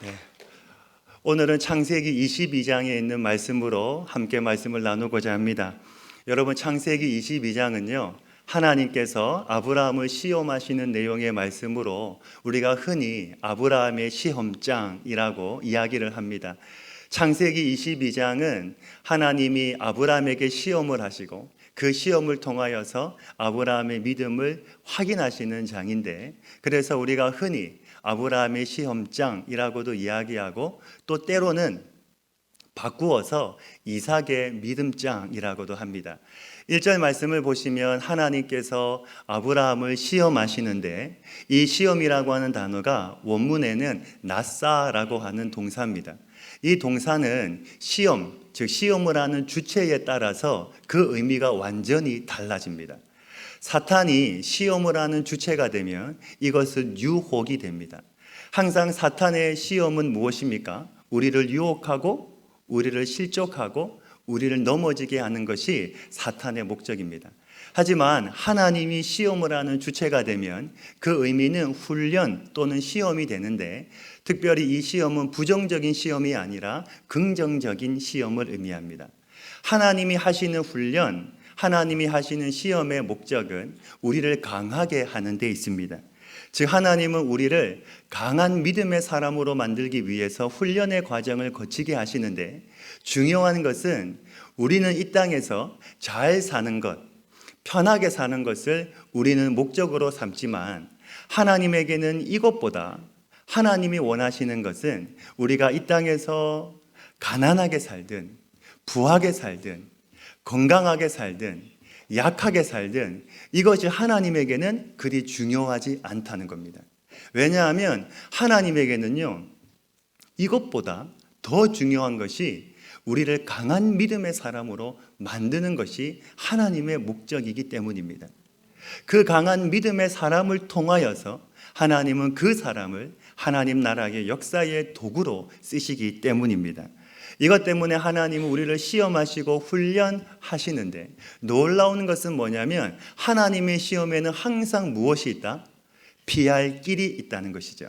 네. 오늘은 창세기 22장에 있는 말씀으로 함께 말씀을 나누고자 합니다. 여러분, 창세기 22장은요, 하나님께서 아브라함을 시험하시는 내용의 말씀으로 우리가 흔히 아브라함의 시험장이라고 이야기를 합니다. 창세기 22장은 하나님이 아브라함에게 시험을 하시고 그 시험을 통하여서 아브라함의 믿음을 확인하시는 장인데, 그래서 우리가 흔히 아브라함의 시험장이라고도 이야기하고 또 때로는 바꾸어서 이삭의 믿음장이라고도 합니다. 1절 말씀을 보시면 하나님께서 아브라함을 시험하시는데, 이 시험이라고 하는 단어가 원문에는 나사라고 하는 동사입니다. 이 동사는 시험, 즉 시험을 하는 주체에 따라서 그 의미가 완전히 달라집니다. 사탄이 시험을 하는 주체가 되면 이것은 유혹이 됩니다. 항상 사탄의 시험은 무엇입니까? 우리를 유혹하고 우리를 실족하고 우리를 넘어지게 하는 것이 사탄의 목적입니다. 하지만 하나님이 시험을 하는 주체가 되면 그 의미는 훈련 또는 시험이 되는데, 특별히 이 시험은 부정적인 시험이 아니라 긍정적인 시험을 의미합니다. 하나님이 하시는 훈련, 하나님이 하시는 시험의 목적은 우리를 강하게 하는 데 있습니다. 즉, 하나님은 우리를 강한 믿음의 사람으로 만들기 위해서 훈련의 과정을 거치게 하시는데, 중요한 것은 우리는 이 땅에서 잘 사는 것, 편하게 사는 것을 우리는 목적으로 삼지만, 하나님에게는 이것보다 하나님이 원하시는 것은 우리가 이 땅에서 가난하게 살든 부하게 살든 건강하게 살든 약하게 살든 이것이 하나님에게는 그리 중요하지 않다는 겁니다. 왜냐하면 하나님에게는요, 이것보다 더 중요한 것이 우리를 강한 믿음의 사람으로 만드는 것이 하나님의 목적이기 때문입니다. 그 강한 믿음의 사람을 통하여서 하나님은 그 사람을 하나님 나라의 역사의 도구로 쓰시기 때문입니다. 이것 때문에 하나님은 우리를 시험하시고 훈련하시는데, 놀라운 것은 뭐냐면 하나님의 시험에는 항상 무엇이 있다? 피할 길이 있다는 것이죠.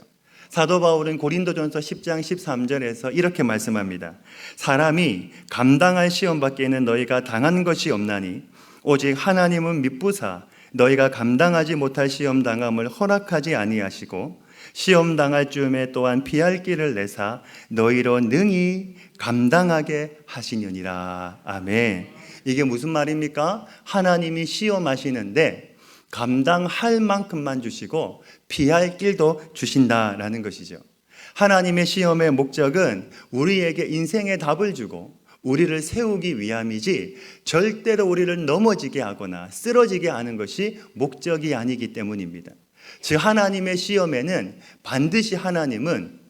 사도 바울은 고린도전서 10장 13절에서 이렇게 말씀합니다. 사람이 감당할 시험 밖에는 너희가 당한 것이 없나니 오직 하나님은 미쁘사 너희가 감당하지 못할 시험 당함을 허락하지 아니하시고 시험 당할 즈음에 또한 피할 길을 내사 너희로 능히 감당하게 하시느니라. 아멘. 이게 무슨 말입니까? 하나님이 시험하시는데 감당할 만큼만 주시고 피할 길도 주신다라는 것이죠. 하나님의 시험의 목적은 우리에게 인생의 답을 주고 우리를 세우기 위함이지 절대로 우리를 넘어지게 하거나 쓰러지게 하는 것이 목적이 아니기 때문입니다. 즉, 하나님의 시험에는 반드시 하나님은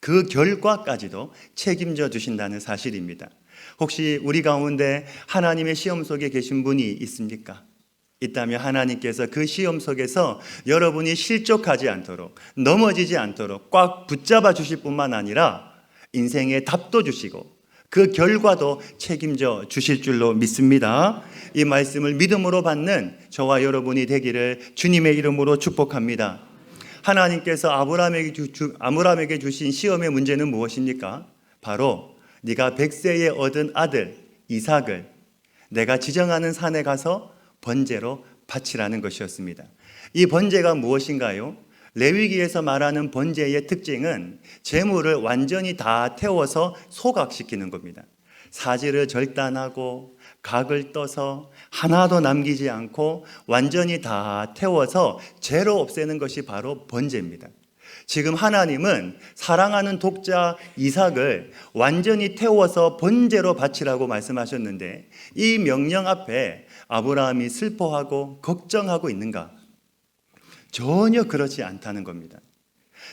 그 결과까지도 책임져 주신다는 사실입니다. 혹시 우리 가운데 하나님의 시험 속에 계신 분이 있습니까? 있다면 하나님께서 그 시험 속에서 여러분이 실족하지 않도록, 넘어지지 않도록 꽉 붙잡아 주실 뿐만 아니라 인생의 답도 주시고 그 결과도 책임져 주실 줄로 믿습니다. 이 말씀을 믿음으로 받는 저와 여러분이 되기를 주님의 이름으로 축복합니다. 하나님께서 아브라함에게 주신 시험의 문제는 무엇입니까? 바로 네가 100세에 얻은 아들 이삭을 내가 지정하는 산에 가서 번제로 바치라는 것이었습니다. 이 번제가 무엇인가요? 레위기에서 말하는 번제의 특징은 제물을 완전히 다 태워서 소각시키는 겁니다. 사지를 절단하고 각을 떠서 하나도 남기지 않고 완전히 다 태워서 죄로 없애는 것이 바로 번제입니다. 지금 하나님은 사랑하는 독자 이삭을 완전히 태워서 번제로 바치라고 말씀하셨는데, 이 명령 앞에 아브라함이 슬퍼하고 걱정하고 있는가? 전혀 그렇지 않다는 겁니다.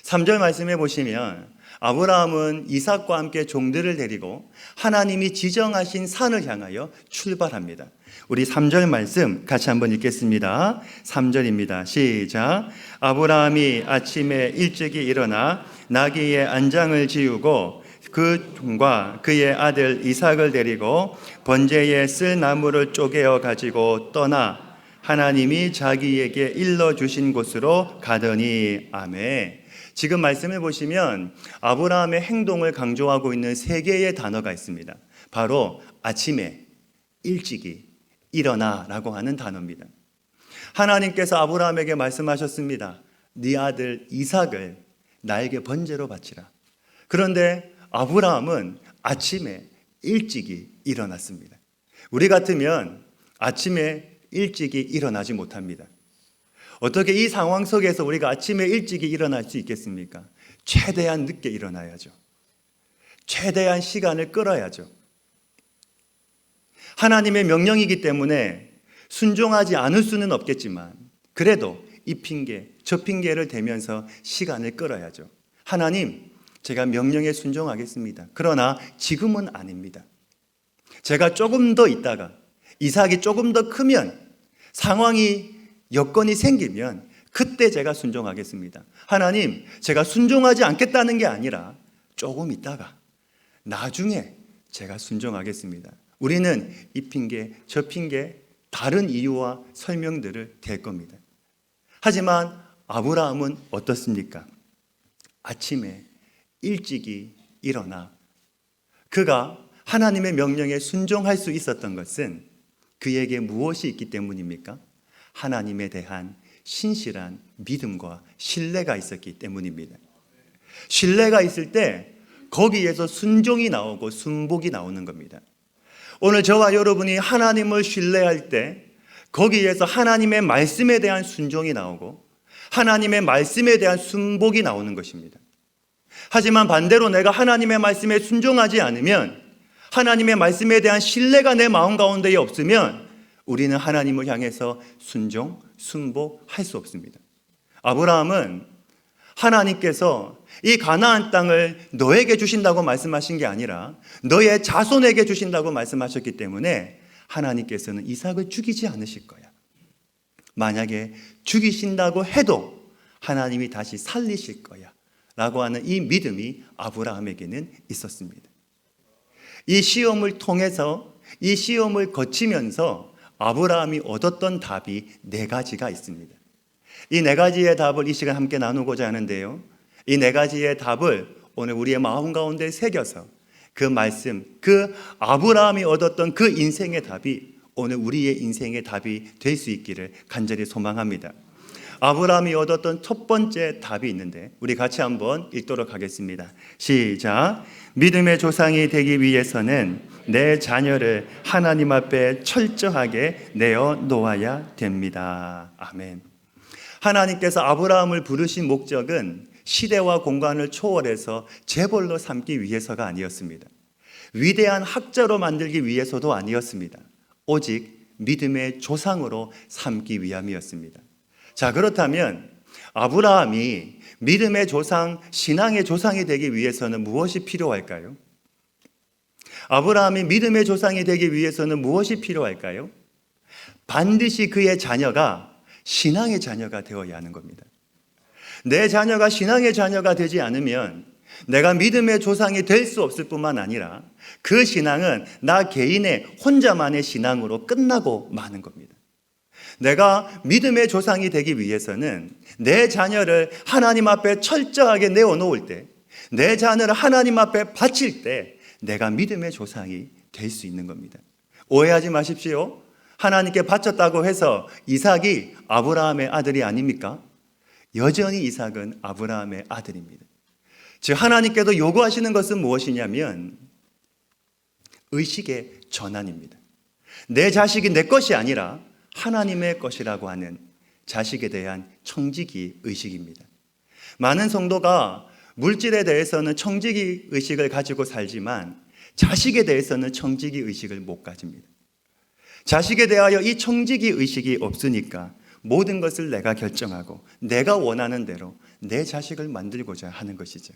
3절 말씀해 보시면 아브라함은 이삭과 함께 종들을 데리고 하나님이 지정하신 산을 향하여 출발합니다. 우리 3절 말씀 같이 한번 읽겠습니다. 3절입니다. 시작. 아브라함이 아침에 일찍이 일어나 나귀의 안장을 지우고 그 종과 그의 아들 이삭을 데리고 번제에 쓸 나무를 쪼개어 가지고 떠나 하나님이 자기에게 일러주신 곳으로 가더니. 아멘. 지금 말씀해 보시면 아브라함의 행동을 강조하고 있는 세 개의 단어가 있습니다. 바로 아침에, 일찍이, 일어나라고 하는 단어입니다. 하나님께서 아브라함에게 말씀하셨습니다. 네 아들 이삭을 나에게 번제로 바치라. 그런데 아브라함은 아침에 일찍이 일어났습니다. 우리 같으면 아침에 일찍이 일어나지 못합니다. 어떻게 이 상황 속에서 우리가 아침에 일찍이 일어날 수 있겠습니까? 최대한 늦게 일어나야죠. 최대한 시간을 끌어야죠. 하나님의 명령이기 때문에 순종하지 않을 수는 없겠지만 그래도 이 핑계, 저 핑계를 대면서 시간을 끌어야죠. 하나님, 제가 명령에 순종하겠습니다. 그러나 지금은 아닙니다. 제가 조금 더 있다가 이삭이 조금 더 크면 상황이 여건이 생기면 그때 제가 순종하겠습니다. 하나님, 제가 순종하지 않겠다는 게 아니라 조금 있다가 나중에 제가 순종하겠습니다. 우리는 이 핑계, 저 핑계, 다른 이유와 설명들을 댈 겁니다. 하지만 아브라함은 어떻습니까? 아침에 일찍이 일어나 그가 하나님의 명령에 순종할 수 있었던 것은 그에게 무엇이 있기 때문입니까? 하나님에 대한 신실한 믿음과 신뢰가 있었기 때문입니다. 신뢰가 있을 때 거기에서 순종이 나오고 순복이 나오는 겁니다. 오늘 저와 여러분이 하나님을 신뢰할 때 거기에서 하나님의 말씀에 대한 순종이 나오고 하나님의 말씀에 대한 순복이 나오는 것입니다. 하지만 반대로 내가 하나님의 말씀에 순종하지 않으면 하나님의 말씀에 대한 신뢰가 내 마음 가운데 없으면 우리는 하나님을 향해서 순종, 순복할 수 없습니다. 아브라함은 하나님께서 이 가나안 땅을 너에게 주신다고 말씀하신 게 아니라 너의 자손에게 주신다고 말씀하셨기 때문에 하나님께서는 이삭을 죽이지 않으실 거야. 만약에 죽이신다고 해도 하나님이 다시 살리실 거야 라고 하는 이 믿음이 아브라함에게는 있었습니다. 이 시험을 통해서 이 시험을 거치면서 아브라함이 얻었던 답이 네 가지가 있습니다. 이 네 가지의 답을 이 시간 함께 나누고자 하는데요. 이 네 가지의 답을 오늘 우리의 마음 가운데 새겨서 그 말씀, 그 아브라함이 얻었던 그 인생의 답이 오늘 우리의 인생의 답이 될 수 있기를 간절히 소망합니다. 아브라함이 얻었던 첫 번째 답이 있는데 우리 같이 한번 읽도록 하겠습니다. 시작. 믿음의 조상이 되기 위해서는 내 자녀를 하나님 앞에 철저하게 내어 놓아야 됩니다. 아멘. 하나님께서 아브라함을 부르신 목적은 시대와 공간을 초월해서 재벌로 삼기 위해서가 아니었습니다. 위대한 학자로 만들기 위해서도 아니었습니다. 오직 믿음의 조상으로 삼기 위함이었습니다. 자, 그렇다면 아브라함이 믿음의 조상, 신앙의 조상이 되기 위해서는 무엇이 필요할까요? 아브라함이 믿음의 조상이 되기 위해서는 무엇이 필요할까요? 반드시 그의 자녀가 신앙의 자녀가 되어야 하는 겁니다. 내 자녀가 신앙의 자녀가 되지 않으면 내가 믿음의 조상이 될 수 없을 뿐만 아니라 그 신앙은 나 개인의 혼자만의 신앙으로 끝나고 마는 겁니다. 내가 믿음의 조상이 되기 위해서는 내 자녀를 하나님 앞에 철저하게 내어놓을 때, 내 자녀를 하나님 앞에 바칠 때 내가 믿음의 조상이 될 수 있는 겁니다. 오해하지 마십시오. 하나님께 바쳤다고 해서 이삭이 아브라함의 아들이 아닙니까? 여전히 이삭은 아브라함의 아들입니다. 즉 하나님께도 요구하시는 것은 무엇이냐면 의식의 전환입니다. 내 자식이 내 것이 아니라 하나님의 것이라고 하는 자식에 대한 청지기 의식입니다. 많은 성도가 물질에 대해서는 청지기 의식을 가지고 살지만 자식에 대해서는 청지기 의식을 못 가집니다. 자식에 대하여 이 청지기 의식이 없으니까 모든 것을 내가 결정하고 내가 원하는 대로 내 자식을 만들고자 하는 것이죠.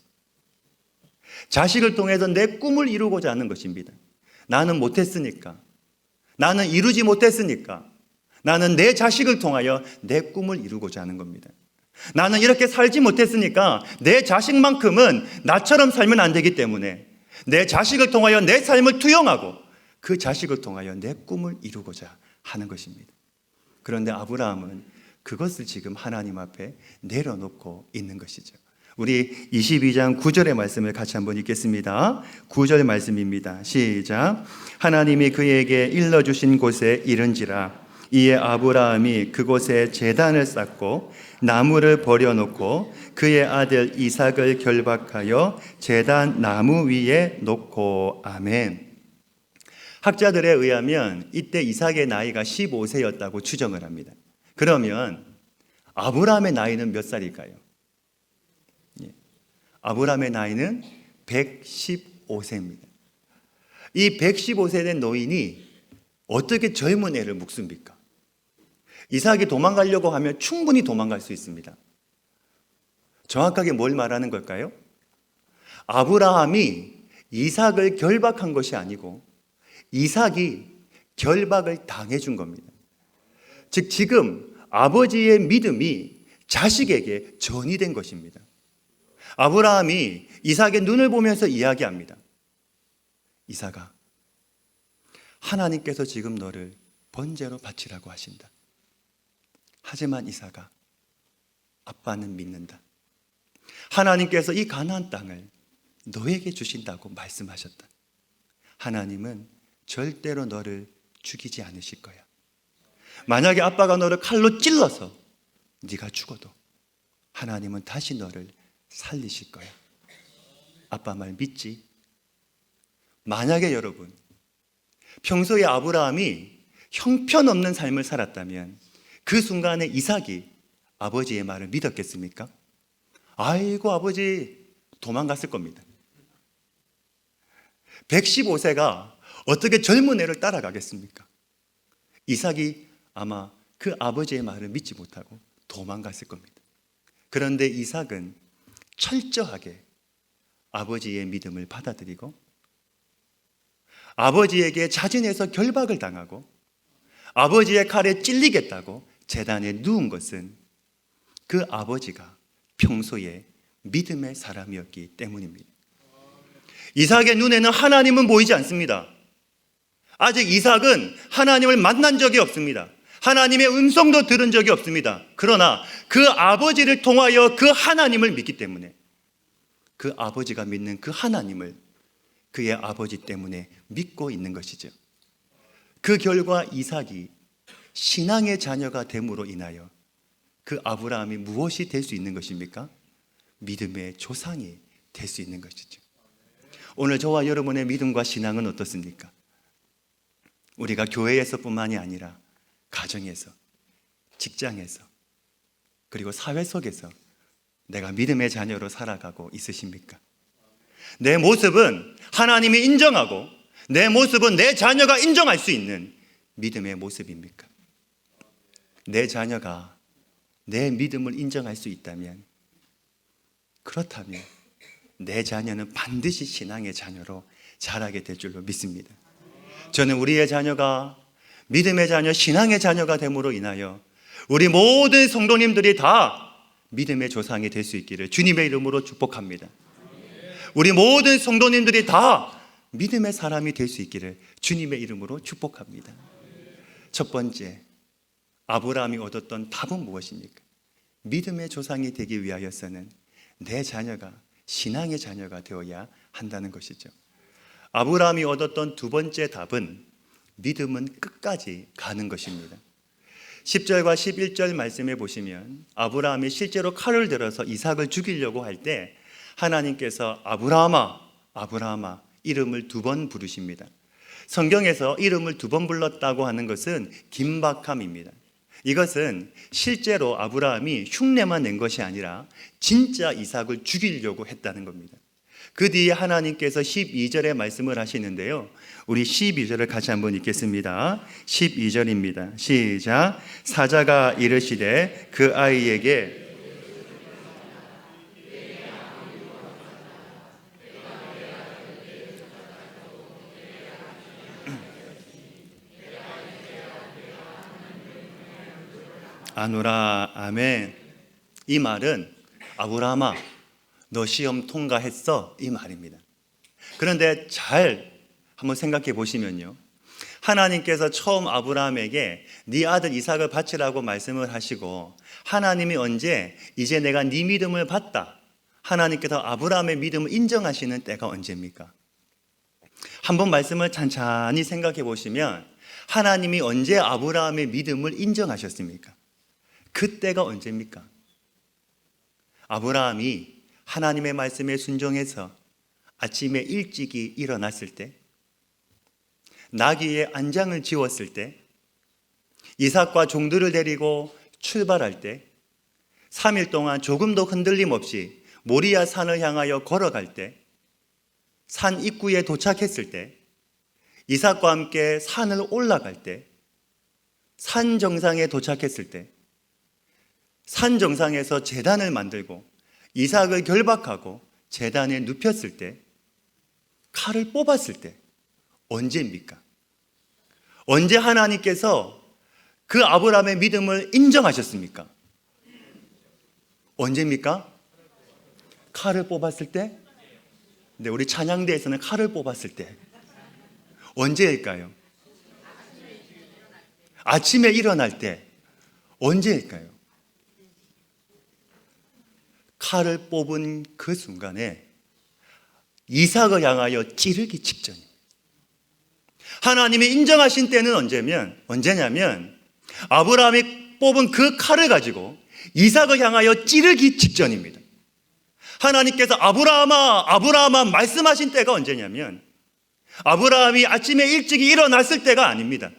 자식을 통해서 내 꿈을 이루고자 하는 것입니다. 나는 못했으니까, 나는 이루지 못했으니까 나는 내 자식을 통하여 내 꿈을 이루고자 하는 겁니다. 나는 이렇게 살지 못했으니까 내 자식만큼은 나처럼 살면 안 되기 때문에 내 자식을 통하여 내 삶을 투영하고 그 자식을 통하여 내 꿈을 이루고자 하는 것입니다. 그런데 아브라함은 그것을 지금 하나님 앞에 내려놓고 있는 것이죠. 우리 22장 9절의 말씀을 같이 한번 읽겠습니다. 9절 말씀입니다. 시작. 하나님이 그에게 일러주신 곳에 이른지라. 이에 아브라함이 그곳에 제단을 쌓고 나무를 버려놓고 그의 아들 이삭을 결박하여 제단 나무 위에 놓고. 아멘. 학자들에 의하면 이때 이삭의 나이가 15세였다고 추정을 합니다. 그러면 아브라함의 나이는 몇 살일까요? 아브라함의 나이는 115세입니다. 이 115세 된 노인이 어떻게 젊은 애를 묶습니까? 이삭이 도망가려고 하면 충분히 도망갈 수 있습니다. 정확하게 뭘 말하는 걸까요? 아브라함이 이삭을 결박한 것이 아니고 이삭이 결박을 당해준 겁니다. 즉 지금 아버지의 믿음이 자식에게 전이된 것입니다. 아브라함이 이삭의 눈을 보면서 이야기합니다. 이삭아, 하나님께서 지금 너를 번제로 바치라고 하신다. 하지만 이삭아, 아빠는 믿는다. 하나님께서 이 가나안 땅을 너에게 주신다고 말씀하셨다. 하나님은 절대로 너를 죽이지 않으실 거야. 만약에 아빠가 너를 칼로 찔러서 네가 죽어도 하나님은 다시 너를 살리실 거야. 아빠 말 믿지? 만약에 여러분 평소에 아브라함이 형편없는 삶을 살았다면 그 순간에 이삭이 아버지의 말을 믿었겠습니까? 아이고 아버지, 도망갔을 겁니다. 115세가 어떻게 젊은 애를 따라가겠습니까? 이삭이 아마 그 아버지의 말을 믿지 못하고 도망갔을 겁니다. 그런데 이삭은 철저하게 아버지의 믿음을 받아들이고 아버지에게 자진해서 결박을 당하고 아버지의 칼에 찔리겠다고 제단에 누운 것은 그 아버지가 평소에 믿음의 사람이었기 때문입니다. 이삭의 눈에는 하나님은 보이지 않습니다. 아직 이삭은 하나님을 만난 적이 없습니다. 하나님의 음성도 들은 적이 없습니다. 그러나 그 아버지를 통하여 그 하나님을 믿기 때문에 그 아버지가 믿는 그 하나님을 그의 아버지 때문에 믿고 있는 것이죠. 그 결과 이삭이 신앙의 자녀가 됨으로 인하여 그 아브라함이 무엇이 될 수 있는 것입니까? 믿음의 조상이 될 수 있는 것이죠. 오늘 저와 여러분의 믿음과 신앙은 어떻습니까? 우리가 교회에서뿐만이 아니라 가정에서, 직장에서, 그리고 사회 속에서 내가 믿음의 자녀로 살아가고 있으십니까? 내 모습은 하나님이 인정하고 내 모습은 내 자녀가 인정할 수 있는 믿음의 모습입니까? 내 자녀가 내 믿음을 인정할 수 있다면, 그렇다면 내 자녀는 반드시 신앙의 자녀로 자라게 될 줄로 믿습니다. 저는 우리의 자녀가 믿음의 자녀, 신앙의 자녀가 됨으로 인하여 우리 모든 성도님들이 다 믿음의 조상이 될 수 있기를 주님의 이름으로 축복합니다. 우리 모든 성도님들이 다 믿음의 사람이 될 수 있기를 주님의 이름으로 축복합니다. 첫 번째, 아브라함이 얻었던 답은 무엇입니까? 믿음의 조상이 되기 위하여서는 내 자녀가 신앙의 자녀가 되어야 한다는 것이죠. 아브라함이 얻었던 두 번째 답은 믿음은 끝까지 가는 것입니다. 10절과 11절 말씀에 보시면 아브라함이 실제로 칼을 들어서 이삭을 죽이려고 할 때 하나님께서 아브라함아, 아브라함아 이름을 두 번 부르십니다. 성경에서 이름을 두 번 불렀다고 하는 것은 긴박함입니다. 이것은 실제로 아브라함이 흉내만 낸 것이 아니라 진짜 이삭을 죽이려고 했다는 겁니다. 그 뒤에 하나님께서 12절에 말씀을 하시는데요, 우리 12절을 같이 한번 읽겠습니다. 12절입니다. 시작. 사자가 이르시되 그 아이에게 아노라. 아멘. 이 말은 아브라함아, 너 시험 통과했어, 이 말입니다. 그런데 잘 한번 생각해 보시면요, 하나님께서 처음 아브라함에게 네 아들 이삭을 바치라고 말씀을 하시고 하나님이 언제 이제 내가 네 믿음을 봤다, 하나님께서 아브라함의 믿음을 인정하시는 때가 언제입니까? 한번 말씀을 찬찬히 생각해 보시면 하나님이 언제 아브라함의 믿음을 인정하셨습니까? 그때가 언제입니까? 아브라함이 하나님의 말씀에 순종해서 아침에 일찍이 일어났을 때, 나귀의 안장을 지웠을 때, 이삭과 종들을 데리고 출발할 때, 3일 동안 조금도 흔들림 없이 모리아 산을 향하여 걸어갈 때, 산 입구에 도착했을 때, 이삭과 함께 산을 올라갈 때, 산 정상에 도착했을 때, 산 정상에서 제단을 만들고 이삭을 결박하고 제단에 눕혔을 때, 칼을 뽑았을 때 언제입니까? 언제 하나님께서 그 아브라함의 믿음을 인정하셨습니까? 언제입니까? 칼을 뽑았을 때? 근데 우리 찬양대에서는 칼을 뽑았을 때 언제일까요? 아침에 일어날 때 언제일까요? 칼을 뽑은 그 순간에 이삭을 향하여 찌르기 직전입니다. 하나님이 인정하신 때는 언제냐면 아브라함이 뽑은 그 칼을 가지고 이삭을 향하여 찌르기 직전입니다. 하나님께서 아브라함아 말씀하신 때가 언제냐면 아브라함이 아침에 일찍 일어났을 때가 아닙니다.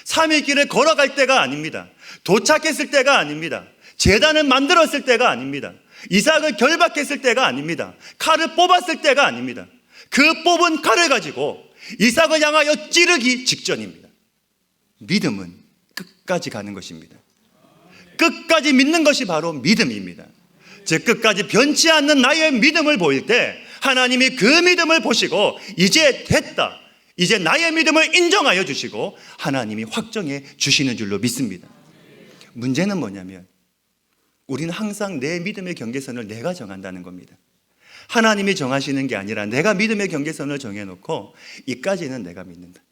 3일 길을 걸어갈 때가 아닙니다. 도착했을 때가 아닙니다. 제단을 만들었을 때가 아닙니다. 이삭을 결박했을 때가 아닙니다. 칼을 뽑았을 때가 아닙니다. 그 뽑은 칼을 가지고 이삭을 향하여 찌르기 직전입니다. 믿음은 끝까지 가는 것입니다. 끝까지 믿는 것이 바로 믿음입니다. 즉 끝까지 변치 않는 나의 믿음을 보일 때 하나님이 그 믿음을 보시고 이제 됐다, 이제 나의 믿음을 인정하여 주시고 하나님이 확정해 주시는 줄로 믿습니다. 문제는 뭐냐면 우리는 항상 내 믿음의 경계선을 내가 정한다는 겁니다. 하나님이 정하시는 게 아니라 내가 믿음의 경계선을 정해놓고 이까지는 내가 믿는다.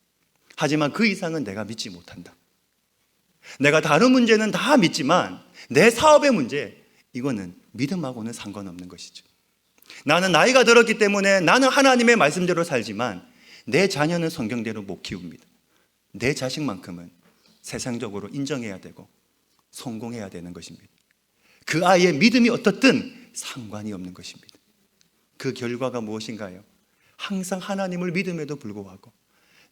하지만 그 이상은 내가 믿지 못한다. 내가 다른 문제는 다 믿지만 내 사업의 문제, 이거는 믿음하고는 상관없는 것이죠. 나는 나이가 들었기 때문에 나는 하나님의 말씀대로 살지만 내 자녀는 성경대로 못 키웁니다. 내 자식만큼은 세상적으로 인정해야 되고 성공해야 되는 것입니다. 그 아이의 믿음이 어떻든 상관이 없는 것입니다. 그 결과가 무엇인가요? 항상 하나님을 믿음에도 불구하고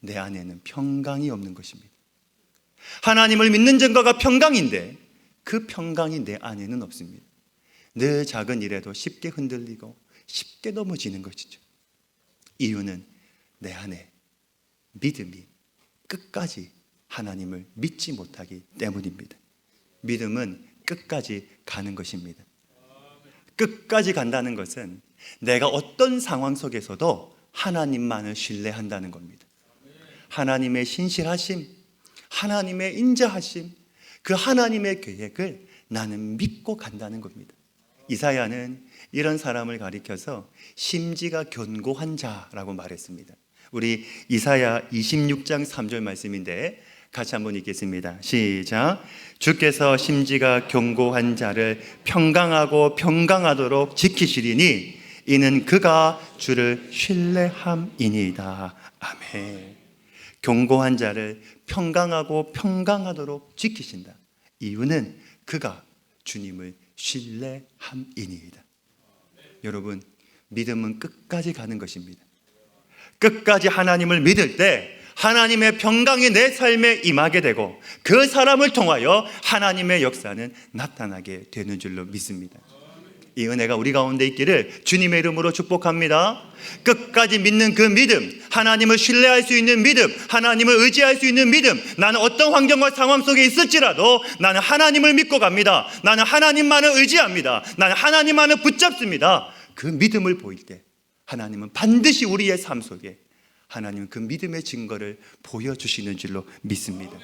내 안에는 평강이 없는 것입니다. 하나님을 믿는 증거가 평강인데 그 평강이 내 안에는 없습니다. 늘 작은 일에도 쉽게 흔들리고 쉽게 넘어지는 것이죠. 이유는 내 안에 믿음이 끝까지 하나님을 믿지 못하기 때문입니다. 믿음은 끝까지 가는 것입니다. 끝까지 간다는 것은 내가 어떤 상황 속에서도 하나님만을 신뢰한다는 겁니다. 하나님의 신실하심, 하나님의 인자하심, 그 하나님의 계획을 나는 믿고 간다는 겁니다. 이사야는 이런 사람을 가리켜서 심지가 견고한 자라고 말했습니다. 우리 이사야 26장 3절 말씀인데 같이 한번 읽겠습니다. 시작. 주께서 심지가 견고한 자를 평강하고 평강하도록 지키시리니 이는 그가 주를 신뢰함이니이다. 아멘. 견고한 자를 평강하고 평강하도록 지키신다. 이유는 그가 주님을 신뢰함이니이다. 여러분, 믿음은 끝까지 가는 것입니다. 끝까지 하나님을 믿을 때 하나님의 평강이 내 삶에 임하게 되고 그 사람을 통하여 하나님의 역사는 나타나게 되는 줄로 믿습니다. 이 은혜가 우리 가운데 있기를 주님의 이름으로 축복합니다. 끝까지 믿는 그 믿음, 하나님을 신뢰할 수 있는 믿음, 하나님을 의지할 수 있는 믿음, 나는 어떤 환경과 상황 속에 있을지라도 나는 하나님을 믿고 갑니다. 나는 하나님만을 의지합니다. 나는 하나님만을 붙잡습니다. 그 믿음을 보일 때 하나님은 반드시 우리의 삶 속에 하나님은 그 믿음의 증거를 보여주시는 줄로 믿습니다.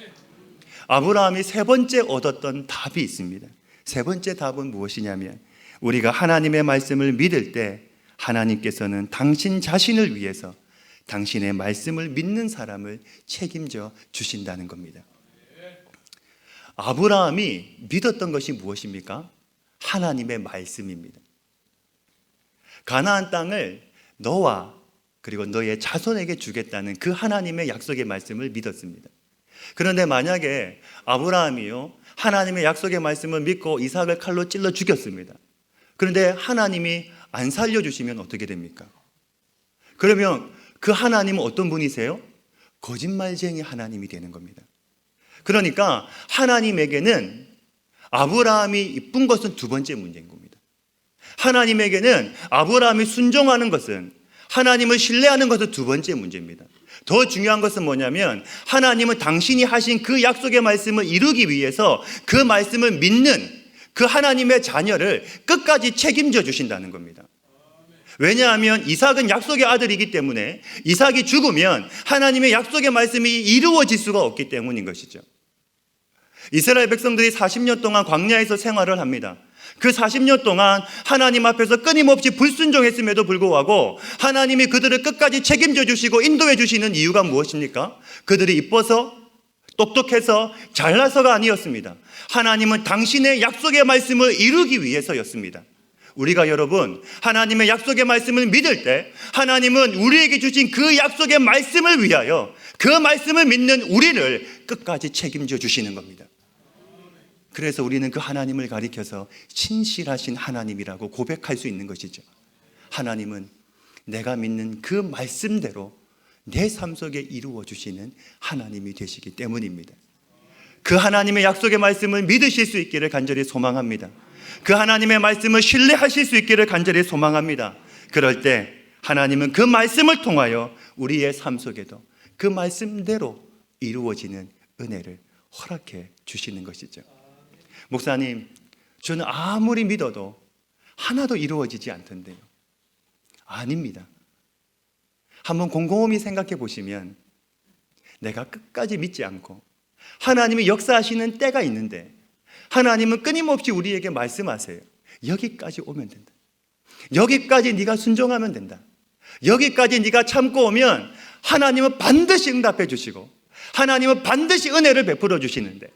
아브라함이 세 번째 얻었던 답이 있습니다. 세 번째 답은 무엇이냐면 우리가 하나님의 말씀을 믿을 때 하나님께서는 당신 자신을 위해서 당신의 말씀을 믿는 사람을 책임져 주신다는 겁니다. 아브라함이 믿었던 것이 무엇입니까? 하나님의 말씀입니다. 가나안 땅을 너와 그리고 너의 자손에게 주겠다는 그 하나님의 약속의 말씀을 믿었습니다. 그런데 만약에 아브라함이요, 하나님의 약속의 말씀을 믿고 이삭을 칼로 찔러 죽였습니다. 그런데 하나님이 안 살려주시면 어떻게 됩니까? 그러면 그 하나님은 어떤 분이세요? 거짓말쟁이 하나님이 되는 겁니다. 그러니까 하나님에게는 아브라함이 이쁜 것은 두 번째 문제인 겁니다. 하나님에게는 아브라함이 순종하는 것은, 하나님을 신뢰하는 것은 두 번째 문제입니다. 더 중요한 것은 뭐냐면 하나님은 당신이 하신 그 약속의 말씀을 이루기 위해서 그 말씀을 믿는 그 하나님의 자녀를 끝까지 책임져 주신다는 겁니다. 왜냐하면 이삭은 약속의 아들이기 때문에 이삭이 죽으면 하나님의 약속의 말씀이 이루어질 수가 없기 때문인 것이죠. 이스라엘 백성들이 40년 동안 광야에서 생활을 합니다. 그 40년 동안 하나님 앞에서 끊임없이 불순종했음에도 불구하고 하나님이 그들을 끝까지 책임져 주시고 인도해 주시는 이유가 무엇입니까? 그들이 이뻐서, 똑똑해서, 잘나서가 아니었습니다. 하나님은 당신의 약속의 말씀을 이루기 위해서였습니다. 우리가 여러분 하나님의 약속의 말씀을 믿을 때 하나님은 우리에게 주신 그 약속의 말씀을 위하여 그 말씀을 믿는 우리를 끝까지 책임져 주시는 겁니다. 그래서 우리는 그 하나님을 가리켜서 신실하신 하나님이라고 고백할 수 있는 것이죠. 하나님은 내가 믿는 그 말씀대로 내 삶 속에 이루어 주시는 하나님이 되시기 때문입니다. 그 하나님의 약속의 말씀을 믿으실 수 있기를 간절히 소망합니다. 그 하나님의 말씀을 신뢰하실 수 있기를 간절히 소망합니다. 그럴 때 하나님은 그 말씀을 통하여 우리의 삶 속에도 그 말씀대로 이루어지는 은혜를 허락해 주시는 것이죠. 목사님, 저는 아무리 믿어도 하나도 이루어지지 않던데요. 아닙니다. 한번 곰곰이 생각해 보시면 내가 끝까지 믿지 않고 하나님이 역사하시는 때가 있는데 하나님은 끊임없이 우리에게 말씀하세요. 여기까지 오면 된다. 여기까지 네가 순종하면 된다. 여기까지 네가 참고 오면 하나님은 반드시 응답해 주시고 하나님은 반드시 은혜를 베풀어 주시는데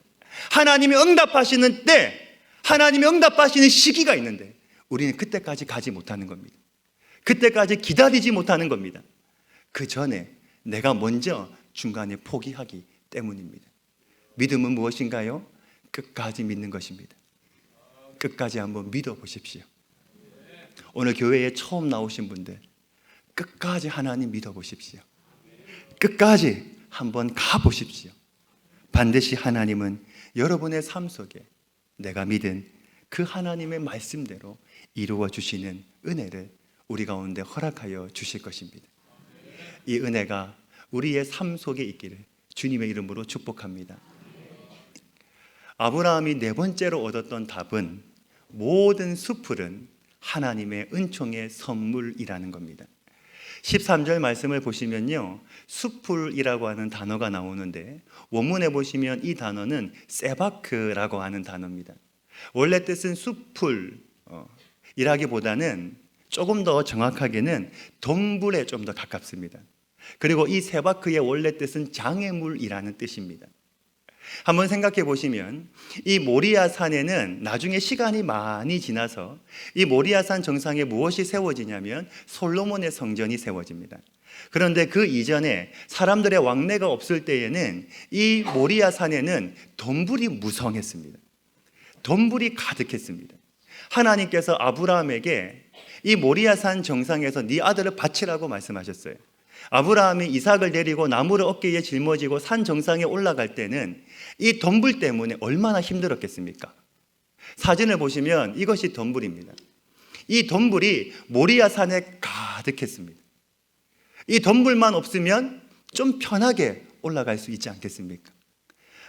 하나님이 응답하시는 때, 하나님이 응답하시는 시기가 있는데 우리는 그때까지 가지 못하는 겁니다. 그때까지 기다리지 못하는 겁니다. 그 전에 내가 먼저 중간에 포기하기 때문입니다. 믿음은 무엇인가요? 끝까지 믿는 것입니다. 끝까지 한번 믿어보십시오. 오늘 교회에 처음 나오신 분들 끝까지 하나님 믿어보십시오. 끝까지 한번 가보십시오. 반드시 하나님은 여러분의 삶 속에 내가 믿은 그 하나님의 말씀대로 이루어 주시는 은혜를 우리 가운데 허락하여 주실 것입니다. 이 은혜가 우리의 삶 속에 있기를 주님의 이름으로 축복합니다. 아브라함이 네 번째로 얻었던 답은 모든 숲풀은 하나님의 은총의 선물이라는 겁니다. 13절 말씀을 보시면요, 숲풀이라고 하는 단어가 나오는데 원문에 보시면 이 단어는 세바크라고 하는 단어입니다. 원래 뜻은 숲풀이라기보다는 조금 더 정확하게는 덤불에 좀 더 가깝습니다. 그리고 이 세바크의 원래 뜻은 장애물이라는 뜻입니다. 한번 생각해 보시면 이 모리아 산에는 나중에 시간이 많이 지나서 이 모리아 산 정상에 무엇이 세워지냐면 솔로몬의 성전이 세워집니다. 그런데 그 이전에 사람들의 왕래가 없을 때에는 이 모리아 산에는 덤불이 무성했습니다. 덤불이 가득했습니다. 하나님께서 아브라함에게 이 모리아 산 정상에서 네 아들을 바치라고 말씀하셨어요. 아브라함이 이삭을 데리고 나무를 어깨에 짊어지고 산 정상에 올라갈 때는 이 덤불 때문에 얼마나 힘들었겠습니까? 사진을 보시면 이것이 덤불입니다. 이 덤불이 모리아 산에 가득했습니다. 이 덤불만 없으면 좀 편하게 올라갈 수 있지 않겠습니까?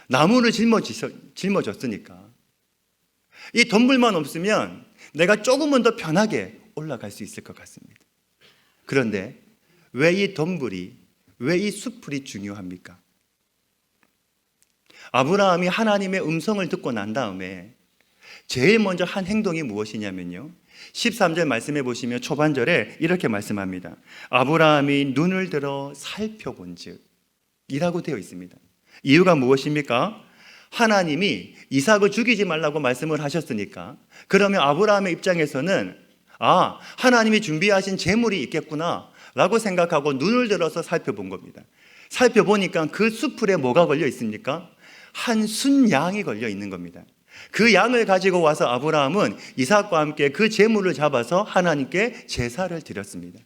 나무를 짊어졌으니까. 이 덤불만 없으면 내가 조금은 더 편하게 올라갈 수 있을 것 같습니다. 그런데 왜 이 덤불이, 왜 이 숲풀이 중요합니까? 아브라함이 하나님의 음성을 듣고 난 다음에 제일 먼저 한 행동이 무엇이냐면요, 13절 말씀해 보시면 초반절에 이렇게 말씀합니다. 아브라함이 눈을 들어 살펴본즉 이라고 되어 있습니다. 이유가 무엇입니까? 하나님이 이삭을 죽이지 말라고 말씀을 하셨으니까, 그러면 아브라함의 입장에서는 아, 하나님이 준비하신 재물이 있겠구나 라고 생각하고 눈을 들어서 살펴본 겁니다. 살펴보니까 그 수풀에 뭐가 걸려 있습니까? 한 순양이 걸려 있는 겁니다. 그 양을 가지고 와서 아브라함은 이삭과 함께 그 재물을 잡아서 하나님께 제사를 드렸습니다.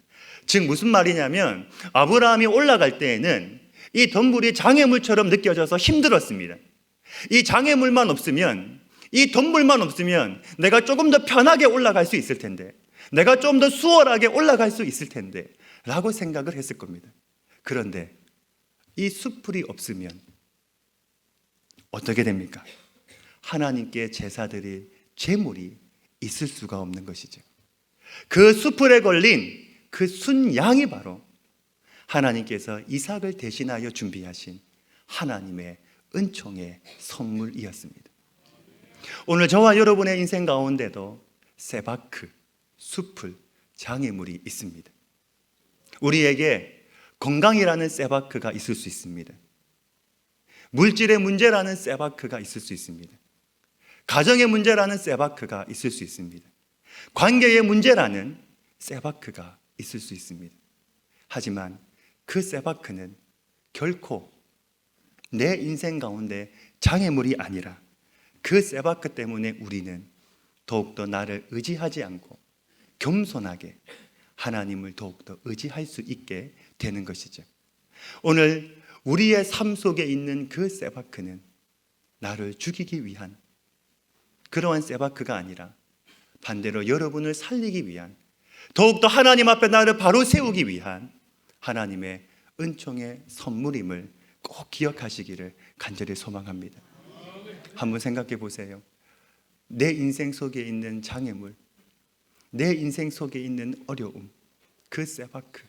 즉 무슨 말이냐면 아브라함이 올라갈 때에는 이 덤불이 장애물처럼 느껴져서 힘들었습니다. 이 장애물만 없으면, 이 덤불만 없으면 내가 조금 더 편하게 올라갈 수 있을 텐데, 내가 좀 더 수월하게 올라갈 수 있을 텐데 라고 생각을 했을 겁니다. 그런데 이 수풀이 없으면 어떻게 됩니까? 하나님께 제사드릴 제물이 있을 수가 없는 것이죠. 그 수풀에 걸린 그 순양이 바로 하나님께서 이삭을 대신하여 준비하신 하나님의 은총의 선물이었습니다. 오늘 저와 여러분의 인생 가운데도 세바크, 수풀, 장애물이 있습니다. 우리에게 건강이라는 세바크가 있을 수 있습니다. 물질의 문제라는 세바크가 있을 수 있습니다. 가정의 문제라는 세바크가 있을 수 있습니다. 관계의 문제라는 세바크가 있을 수 있습니다. 하지만 그 세바크는 결코 내 인생 가운데 장애물이 아니라 그 세바크 때문에 우리는 더욱더 나를 의지하지 않고 겸손하게 하나님을 더욱더 의지할 수 있게 되는 것이죠. 오늘 우리의 삶 속에 있는 그 세바크는 나를 죽이기 위한 그러한 세바크가 아니라 반대로 여러분을 살리기 위한, 더욱더 하나님 앞에 나를 바로 세우기 위한 하나님의 은총의 선물임을 꼭 기억하시기를 간절히 소망합니다. 한번 생각해 보세요. 내 인생 속에 있는 장애물, 내 인생 속에 있는 어려움, 그 세바크,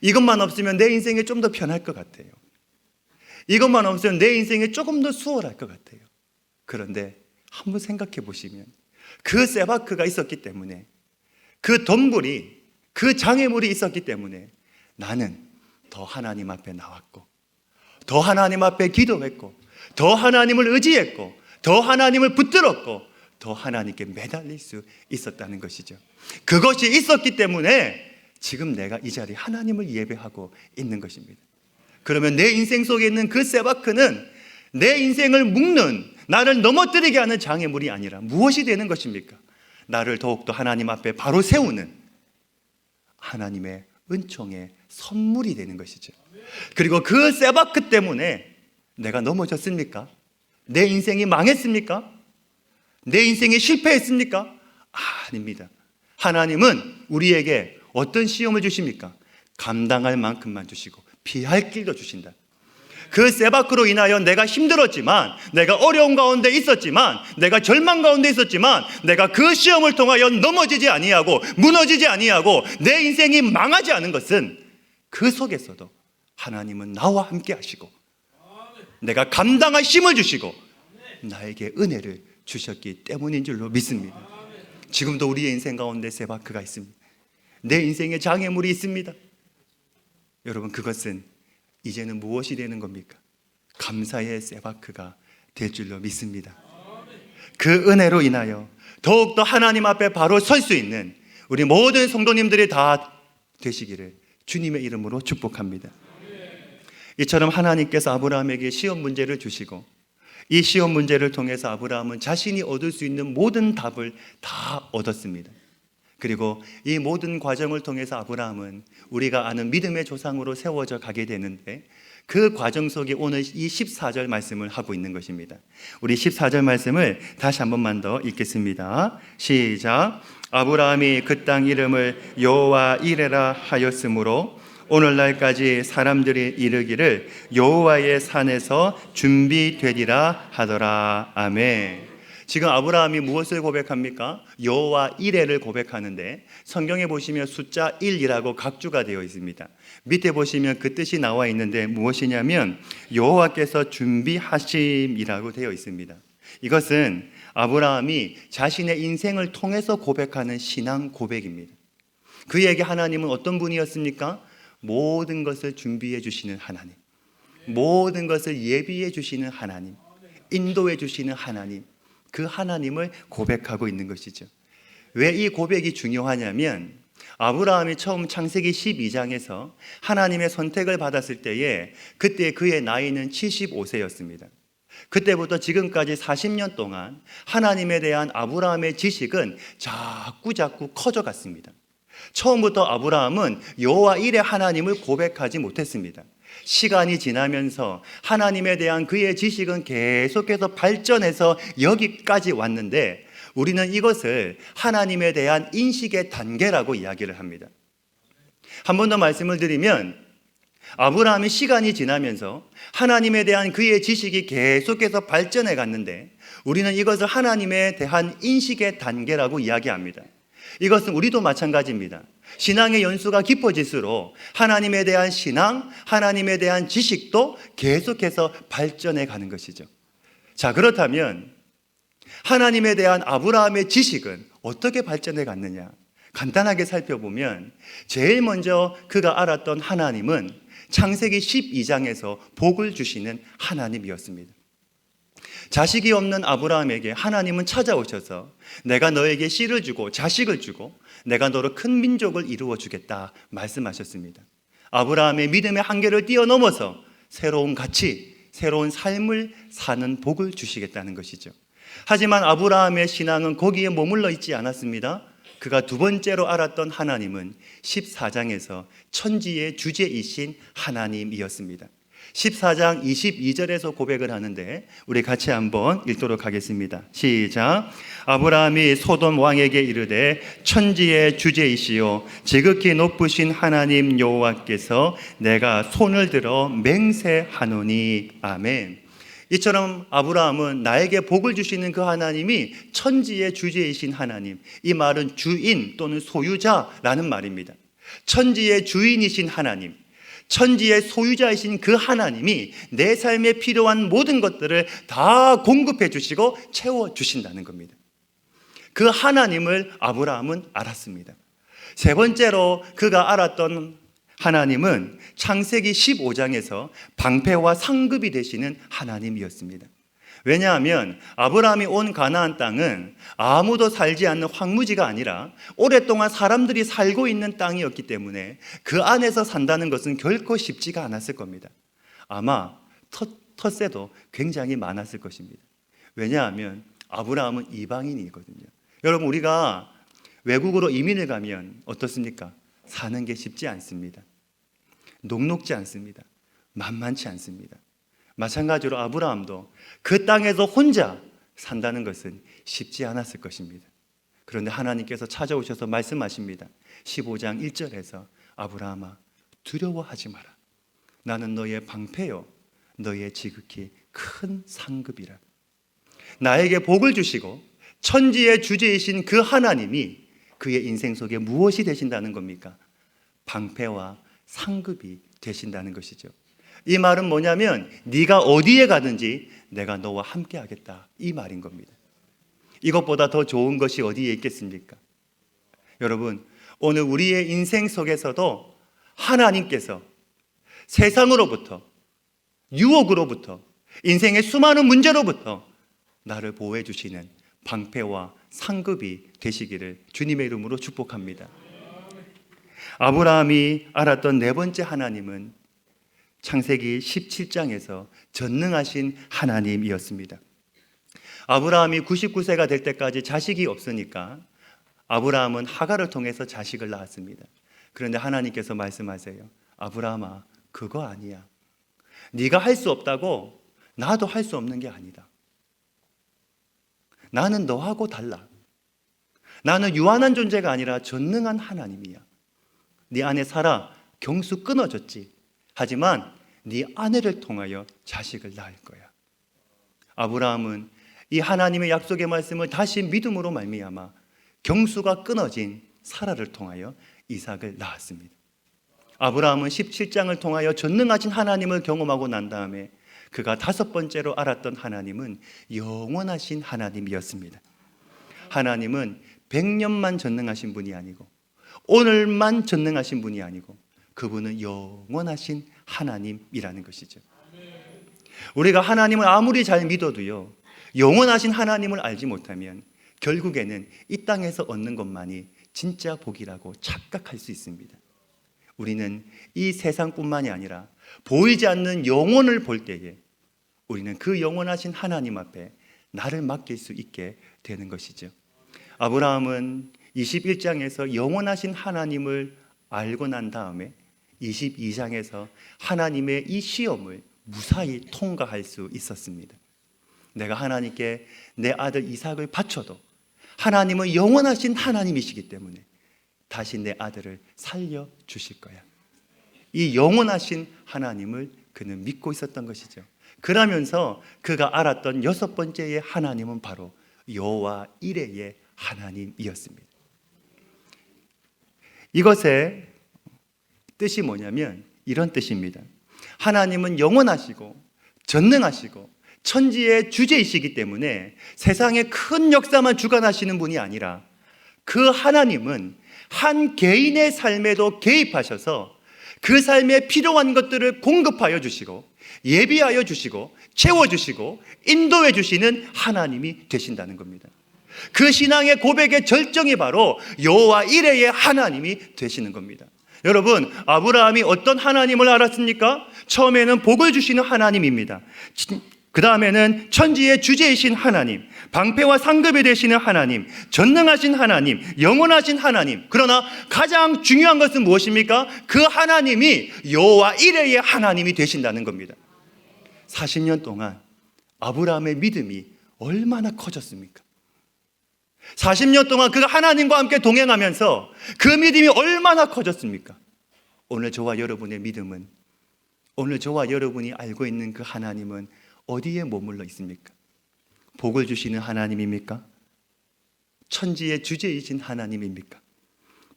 이것만 없으면 내 인생이 좀 더 편할 것 같아요. 이것만 없으면 내 인생이 조금 더 수월할 것 같아요. 그런데 한번 생각해 보시면 그 세바크가 있었기 때문에, 그 덤불이, 그 장애물이 있었기 때문에 나는 더 하나님 앞에 나왔고, 더 하나님 앞에 기도했고, 더 하나님을 의지했고, 더 하나님을 붙들었고, 더 하나님께 매달릴 수 있었다는 것이죠. 그것이 있었기 때문에 지금 내가 이 자리에 하나님을 예배하고 있는 것입니다. 그러면 내 인생 속에 있는 그 세바크는 내 인생을 묶는, 나를 넘어뜨리게 하는 장애물이 아니라 무엇이 되는 것입니까? 나를 더욱더 하나님 앞에 바로 세우는 하나님의 은총의 선물이 되는 것이죠. 그리고 그 세바크 때문에 내가 넘어졌습니까? 내 인생이 망했습니까? 내 인생이 실패했습니까? 아닙니다. 하나님은 우리에게 어떤 시험을 주십니까? 감당할 만큼만 주시고 피할 길도 주신다. 그 세바크로 인하여 내가 힘들었지만, 내가 어려움 가운데 있었지만, 내가 절망 가운데 있었지만, 내가 그 시험을 통하여 넘어지지 아니하고 무너지지 아니하고 내 인생이 망하지 않은 것은 그 속에서도 하나님은 나와 함께 하시고 내가 감당할 힘을 주시고 나에게 은혜를 주셨기 때문인 줄로 믿습니다. 지금도 우리의 인생 가운데 세바크가 있습니다. 내 인생에 장애물이 있습니다. 여러분, 그것은 이제는 무엇이 되는 겁니까? 감사의 세바크가 될 줄로 믿습니다. 그 은혜로 인하여 더욱더 하나님 앞에 바로 설 수 있는 우리 모든 성도님들이 다 되시기를 주님의 이름으로 축복합니다. 이처럼 하나님께서 아브라함에게 시험 문제를 주시고 이 시험 문제를 통해서 아브라함은 자신이 얻을 수 있는 모든 답을 다 얻었습니다. 그리고 이 모든 과정을 통해서 아브라함은 우리가 아는 믿음의 조상으로 세워져 가게 되는데, 그 과정 속에 오늘 이 14절 말씀을 하고 있는 것입니다. 우리 14절 말씀을 다시 한 번만 더 읽겠습니다. 시작. 아브라함이 그 땅 이름을 여호와 이레라 하였으므로 오늘날까지 사람들이 이르기를 여호와의 산에서 준비되리라 하더라. 아멘. 지금 아브라함이 무엇을 고백합니까? 여호와 이레를 고백하는데, 성경에 보시면 숫자 1이라고 각주가 되어 있습니다. 밑에 보시면 그 뜻이 나와 있는데 무엇이냐면 여호와께서 준비하심이라고 되어 있습니다. 이것은 아브라함이 자신의 인생을 통해서 고백하는 신앙 고백입니다. 그에게 하나님은 어떤 분이었습니까? 모든 것을 준비해 주시는 하나님, 모든 것을 예비해 주시는 하나님, 인도해 주시는 하나님, 그 하나님을 고백하고 있는 것이죠. 왜 이 고백이 중요하냐면 아브라함이 처음 창세기 12장에서 하나님의 선택을 받았을 때에 그때 그의 나이는 75세였습니다. 그때부터 지금까지 40년 동안 하나님에 대한 아브라함의 지식은 자꾸 커져갔습니다. 처음부터 아브라함은 여호와 일의 하나님을 고백하지 못했습니다. 시간이 지나면서 하나님에 대한 그의 지식은 계속해서 발전해서 여기까지 왔는데 우리는 이것을 하나님에 대한 인식의 단계라고 이야기를 합니다. 한 번 더 말씀을 드리면 아브라함이 시간이 지나면서 하나님에 대한 그의 지식이 계속해서 발전해 갔는데 우리는 이것을 하나님에 대한 인식의 단계라고 이야기합니다. 이것은 우리도 마찬가지입니다. 신앙의 연수가 깊어질수록 하나님에 대한 신앙, 하나님에 대한 지식도 계속해서 발전해 가는 것이죠. 자, 그렇다면 하나님에 대한 아브라함의 지식은 어떻게 발전해 갔느냐? 간단하게 살펴보면 제일 먼저 그가 알았던 하나님은 창세기 12장에서 복을 주시는 하나님이었습니다. 자식이 없는 아브라함에게 하나님은 찾아오셔서 내가 너에게 씨를 주고 자식을 주고 내가 너로 큰 민족을 이루어 주겠다 말씀하셨습니다. 아브라함의 믿음의 한계를 뛰어넘어서 새로운 가치, 새로운 삶을 사는 복을 주시겠다는 것이죠. 하지만 아브라함의 신앙은 거기에 머물러 있지 않았습니다. 그가 두 번째로 알았던 하나님은 14장에서 천지의 주제이신 하나님이었습니다. 14장 22절에서 고백을 하는데 우리 같이 한번 읽도록 하겠습니다. 시작. 아브라함이 소돔 왕에게 이르되 천지의 주제이시요 지극히 높으신 하나님 여호와께서 내가 손을 들어 맹세하노니. 아멘. 이처럼 아브라함은 나에게 복을 주시는 그 하나님이 천지의 주제이신 하나님, 이 말은 주인 또는 소유자라는 말입니다. 천지의 주인이신 하나님, 천지의 소유자이신 그 하나님이 내 삶에 필요한 모든 것들을 다 공급해 주시고 채워 주신다는 겁니다. 그 하나님을 아브라함은 알았습니다. 세 번째로 그가 알았던 하나님은 창세기 15장에서 방패와 상급이 되시는 하나님이었습니다. 왜냐하면 아브라함이 온 가나안 땅은 아무도 살지 않는 황무지가 아니라 오랫동안 사람들이 살고 있는 땅이었기 때문에 그 안에서 산다는 것은 결코 쉽지가 않았을 겁니다. 아마 텃세도 굉장히 많았을 것입니다. 왜냐하면 아브라함은 이방인이거든요. 여러분, 우리가 외국으로 이민을 가면 어떻습니까? 사는 게 쉽지 않습니다. 녹록지 않습니다. 만만치 않습니다. 마찬가지로 아브라함도 그 땅에서 혼자 산다는 것은 쉽지 않았을 것입니다. 그런데 하나님께서 찾아오셔서 말씀하십니다. 15장 1절에서 아브라함아 두려워하지 마라. 나는 너의 방패요 너의 지극히 큰 상급이라. 나에게 복을 주시고 천지의 주제이신 그 하나님이 그의 인생 속에 무엇이 되신다는 겁니까? 방패와 상급이 되신다는 것이죠. 이 말은 뭐냐면 네가 어디에 가든지 내가 너와 함께 하겠다, 이 말인 겁니다. 이것보다 더 좋은 것이 어디에 있겠습니까? 여러분, 오늘 우리의 인생 속에서도 하나님께서 세상으로부터, 유혹으로부터, 인생의 수많은 문제로부터 나를 보호해 주시는 방패와 상급이 되시기를 주님의 이름으로 축복합니다. 아브라함이 알았던 네 번째 하나님은 창세기 17장에서 전능하신 하나님이었습니다. 아브라함이 99세가 될 때까지 자식이 없으니까 아브라함은 하갈을 통해서 자식을 낳았습니다. 그런데 하나님께서 말씀하세요. 아브라함아, 그거 아니야. 네가 할 수 없다고 나도 할 수 없는 게 아니다. 나는 너하고 달라. 나는 유한한 존재가 아니라 전능한 하나님이야. 네 안에 살아. 경수 끊어졌지. 하지만 네 아내를 통하여 자식을 낳을 거야. 아브라함은 이 하나님의 약속의 말씀을 다시 믿음으로 말미암아 경수가 끊어진 사라를 통하여 이삭을 낳았습니다. 아브라함은 17장을 통하여 전능하신 하나님을 경험하고 난 다음에 그가 다섯 번째로 알았던 하나님은 영원하신 하나님이었습니다. 하나님은 100년만 전능하신 분이 아니고 오늘만 전능하신 분이 아니고 그분은 영원하신 하나님이라는 것이죠. 우리가 하나님을 아무리 잘 믿어도요, 영원하신 하나님을 알지 못하면 결국에는 이 땅에서 얻는 것만이 진짜 복이라고 착각할 수 있습니다. 우리는 이 세상뿐만이 아니라 보이지 않는 영혼을 볼 때에 우리는 그 영원하신 하나님 앞에 나를 맡길 수 있게 되는 것이죠. 아브라함은 21장에서 영원하신 하나님을 알고 난 다음에 22장에서 하나님의 이 시험을 무사히 통과할 수 있었습니다. 내가 하나님께 내 아들 이삭을 바쳐도 하나님은 영원하신 하나님이시기 때문에 다시 내 아들을 살려주실 거야. 이 영원하신 하나님을 그는 믿고 있었던 것이죠. 그러면서 그가 알았던 6번째의 하나님은 바로 여호와 이레의 하나님이었습니다. 이것의 뜻이 뭐냐면 이런 뜻입니다. 하나님은 영원하시고 전능하시고 천지의 주제이시기 때문에 세상의 큰 역사만 주관하시는 분이 아니라 그 하나님은 한 개인의 삶에도 개입하셔서 그 삶에 필요한 것들을 공급하여 주시고 예비하여 주시고 채워주시고 인도해 주시는 하나님이 되신다는 겁니다. 그 신앙의 고백의 절정이 바로 여호와 이레의 하나님이 되시는 겁니다. 여러분, 아브라함이 어떤 하나님을 알았습니까? 처음에는 복을 주시는 하나님입니다. 그 다음에는 천지의 주제이신 하나님, 방패와 상급이 되시는 하나님, 전능하신 하나님, 영원하신 하나님. 그러나 가장 중요한 것은 무엇입니까? 그 하나님이 여호와 이레의 하나님이 되신다는 겁니다. 40년 동안 아브라함의 믿음이 얼마나 커졌습니까? 40년 동안 그가 하나님과 함께 동행하면서 그 믿음이 얼마나 커졌습니까? 오늘 저와 여러분의 믿음은, 오늘 저와 여러분이 알고 있는 그 하나님은 어디에 머물러 있습니까? 복을 주시는 하나님입니까? 천지의 주제이신 하나님입니까?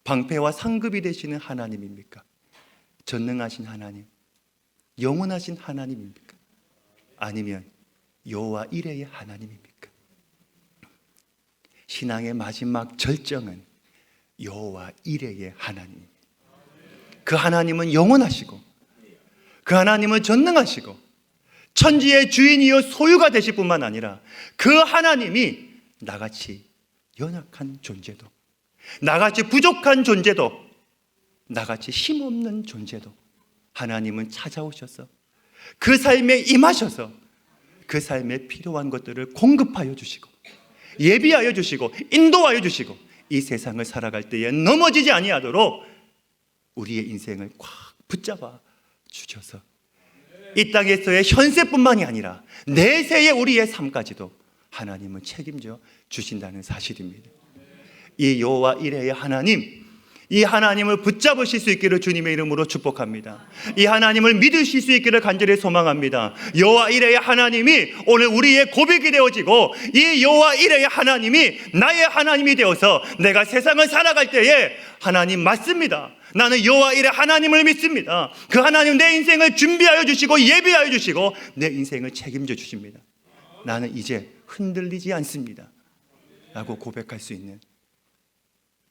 방패와 상급이 되시는 하나님입니까? 전능하신 하나님, 영원하신 하나님입니까? 아니면 여호와 이레의 하나님입니까? 신앙의 마지막 절정은 여호와 이레의 하나님입니다. 그 하나님은 영원하시고 그 하나님은 전능하시고 천지의 주인이요 소유가 되실 뿐만 아니라 그 하나님이 나같이 연약한 존재도, 나같이 부족한 존재도, 나같이 힘없는 존재도 하나님은 찾아오셔서 그 삶에 임하셔서 그 삶에 필요한 것들을 공급하여 주시고 예비하여 주시고 인도하여 주시고 이 세상을 살아갈 때에 넘어지지 아니하도록 우리의 인생을 꽉 붙잡아 주셔서 이 땅에서의 현세뿐만이 아니라 내세의 우리의 삶까지도 하나님은 책임져 주신다는 사실입니다. 이 여호와 이레의 하나님, 이 하나님을 붙잡으실 수 있기를 주님의 이름으로 축복합니다. 이 하나님을 믿으실 수 있기를 간절히 소망합니다. 여호와 이레의 하나님이 오늘 우리의 고백이 되어지고 이 여호와 이레의 하나님이 나의 하나님이 되어서 내가 세상을 살아갈 때에 하나님 맞습니다. 나는 여호와 이레 하나님을 믿습니다. 그 하나님 내 인생을 준비하여 주시고 예비하여 주시고 내 인생을 책임져 주십니다. 나는 이제 흔들리지 않습니다 라고 고백할 수 있는,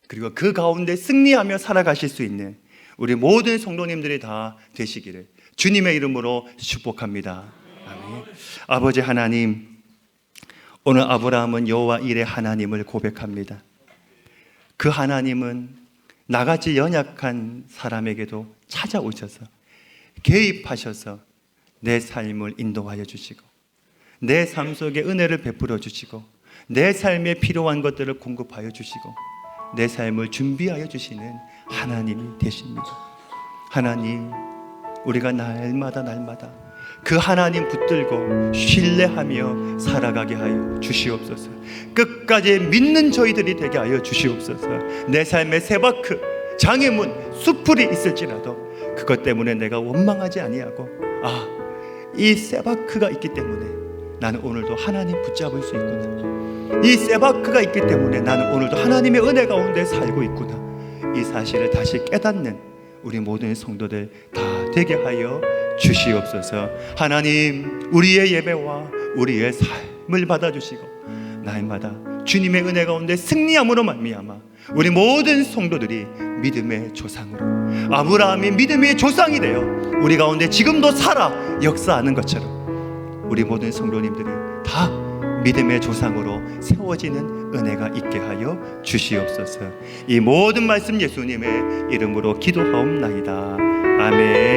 그리고 그 가운데 승리하며 살아가실 수 있는 우리 모든 성도님들이 다 되시기를 주님의 이름으로 축복합니다. 아멘. 아버지 하나님, 오늘 아브라함은 여호와 이레 하나님을 고백합니다. 그 하나님은 나같이 연약한 사람에게도 찾아오셔서 개입하셔서 내 삶을 인도하여 주시고 내 삶 속에 은혜를 베풀어 주시고 내 삶에 필요한 것들을 공급하여 주시고 내 삶을 준비하여 주시는 하나님이 되십니다. 하나님, 우리가 날마다 그 하나님 붙들고 신뢰하며 살아가게 하여 주시옵소서. 끝까지 믿는 저희들이 되게 하여 주시옵소서. 내 삶의 세바크, 장애문, 수풀이 있을지라도 그것 때문에 내가 원망하지 아니하고 이 세바크가 있기 때문에 나는 오늘도 하나님 붙잡을 수 있구나. 이 세바크가 있기 때문에 나는 오늘도 하나님의 은혜 가운데 살고 있구나. 이 사실을 다시 깨닫는 우리 모든 성도들 다 되게 하여 주시옵소서. 하나님, 우리의 예배와 우리의 삶을 받아주시고 날마다 주님의 은혜 가운데 승리함으로 말미암아 우리 모든 성도들이 믿음의 조상으로, 아브라함이 믿음의 조상이 되어 우리 가운데 지금도 살아 역사하는 것처럼 우리 모든 성도님들이 다 믿음의 조상으로 세워지는 은혜가 있게 하여 주시옵소서. 이 모든 말씀 예수님의 이름으로 기도하옵나이다. 아멘.